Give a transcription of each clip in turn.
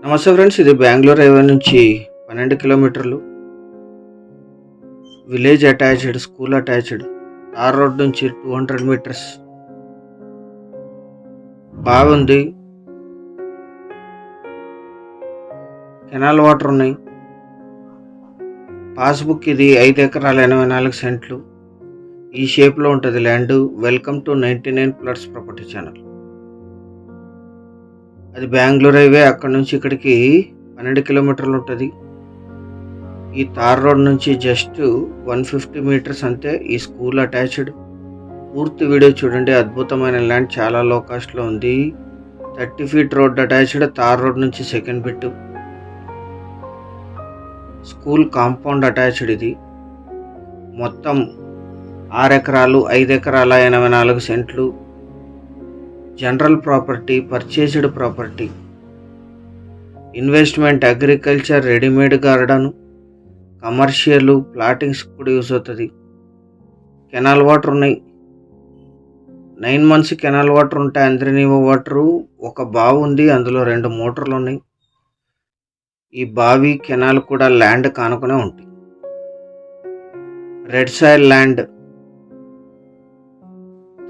నమస్తే ఫ్రెండ్స్, ఇది బెంగళూరు హైవే నుంచి 12 కిలోమీటర్లు. Village attached, school attached. Tar road నుంచి 200 మీటర్స్. బాగుంది. కెనాల్ వాటర్ ఉన్నాయి. పాస్బుక్ ఇది 5 ఎకరాల 84 సెంట్లు. ఈ షేప్లో ఉంటుంది land. Welcome to 99 plots property channel. అది బెంగళూరు హైవే. అక్కడ నుంచి ఇక్కడికి 12 కిలోమీటర్లు ఉంటుంది. ఈ తార్ రోడ్ నుంచి జస్ట్ 150 మీటర్స్ అంతే. ఈ స్కూల్ అటాచ్డ్. పూర్తి వీడియో చూడండి. అద్భుతమైన ల్యాండ్, చాలా లో కాస్ట్లో ఉంది. 30 feet road attached. Tar road నుంచి second bit. School compound attached. ఇది మొత్తం 6 ఎకరాలు 5 ఎకరాల 84 సెంట్లు. General property, purchased property, investment, agriculture, readymade garden, commercial, plottings కూడా యూస్ అవుతుంది. కెనాల్ వాటర్ ఉన్నాయి. 9 మంత్స్ కెనాల్ వాటర్ ఉంటాయి. అంద్రనీవ వాటరు. ఒక బావి ఉంది, అందులో 2 మోటార్లు ఉన్నాయి. ఈ బావి కెనాల్ కూడా ల్యాండ్ కానుకునే ఉంటాయి. Red soil land,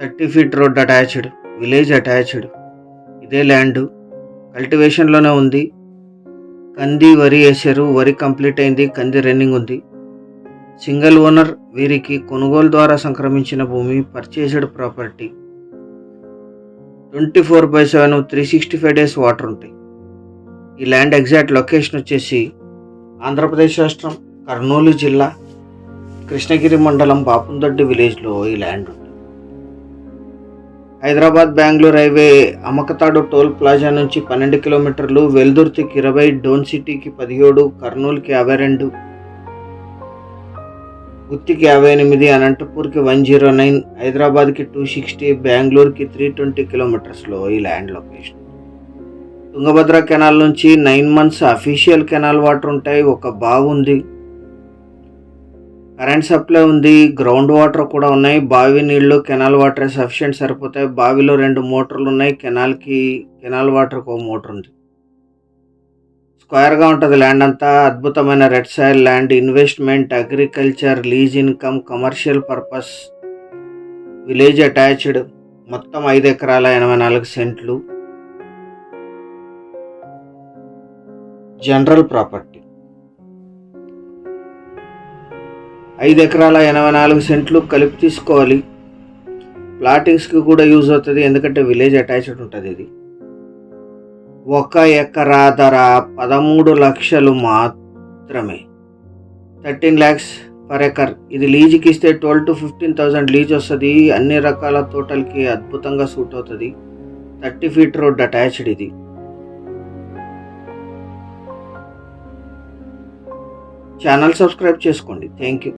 30 feet road attached, village attached. ఇదే ల్యాండ్ కల్టివేషన్లోనే ఉంది. కంది వరి వేసారు. వరి కంప్లీట్ అయింది. కంది రన్నింగ్ ఉంది. Single owner. వీరికి కొనుగోలు ద్వారా సంక్రమించిన భూమి. Purchased property. 24/7 365 డేస్ వాటర్ ఉంటాయి. ఈ ల్యాండ్ ఎగ్జాక్ట్ లొకేషన్ వచ్చేసి ఆంధ్రప్రదేశ్ రాష్ట్రం, కర్నూలు జిల్లా, కృష్ణగిరి మండలం, బాపుందొడ్డి విలేజ్లో ఈ ల్యాండ్ ఉంది. Hyderabad Bengaluru highway Amakathadu toll plaza నుంచి 12 కిలోమీటర్లు. వెల్దుర్తికి 20, డోన్ సిటీకి 17, కర్నూలుకి 52, గుత్తికి 58, అనంతపూర్కి 109, హైదరాబాద్కి 260, బెంగళూరుకి 320 కిలోమీటర్స్లో ఈ ల్యాండ్ లొకేషన్. తుంగభద్ర కెనాల్ నుంచి 9 మంత్స్ అఫీషియల్ కెనాల్ వాటర్ ఉంటాయి. ఒక బావి ఉంది. కరెంట్ సప్లై ఉంది. గ్రౌండ్ వాటర్ కూడా ఉన్నాయి. బావి నీళ్లు కెనాల్ వాటర్ సఫిషియెంట్ సరిపోతాయి. బావిలో 2 మోటార్లు ఉన్నాయి. కెనాల్ వాటర్కి ఒక మోటార్ ఉంది. స్క్వేర్గా ఉంటుంది ల్యాండ్ అంతా. అద్భుతమైన red soil land. Investment, agriculture, lease income, commercial purpose, village attached. మొత్తం 5 ఎకరాల 84 సెంట్లు. General property. 5 ఎకరాల 84 సెంట్లు కలిపి తీసుకోవాలి. ప్లాటింగ్స్కి కూడా యూజ్ అవుతుంది, ఎందుకంటే విలేజ్ అటాచ్డ్ ఉంటుంది. ఇది 1 ఎకరా ధర 13 లక్షలు మాత్రమే. 13 lakhs పర్ ఎకర్. ఇది లీజుకి ఇస్తే 12 to 15,000 లీజ్ వస్తుంది. అన్ని రకాల తోటలకి అద్భుతంగా సూట్ అవుతుంది. 30 ఫీట్ రోడ్ అటాచ్డ్. ఇది ఛానల్ సబ్స్క్రైబ్ చేసుకోండి. Thank you.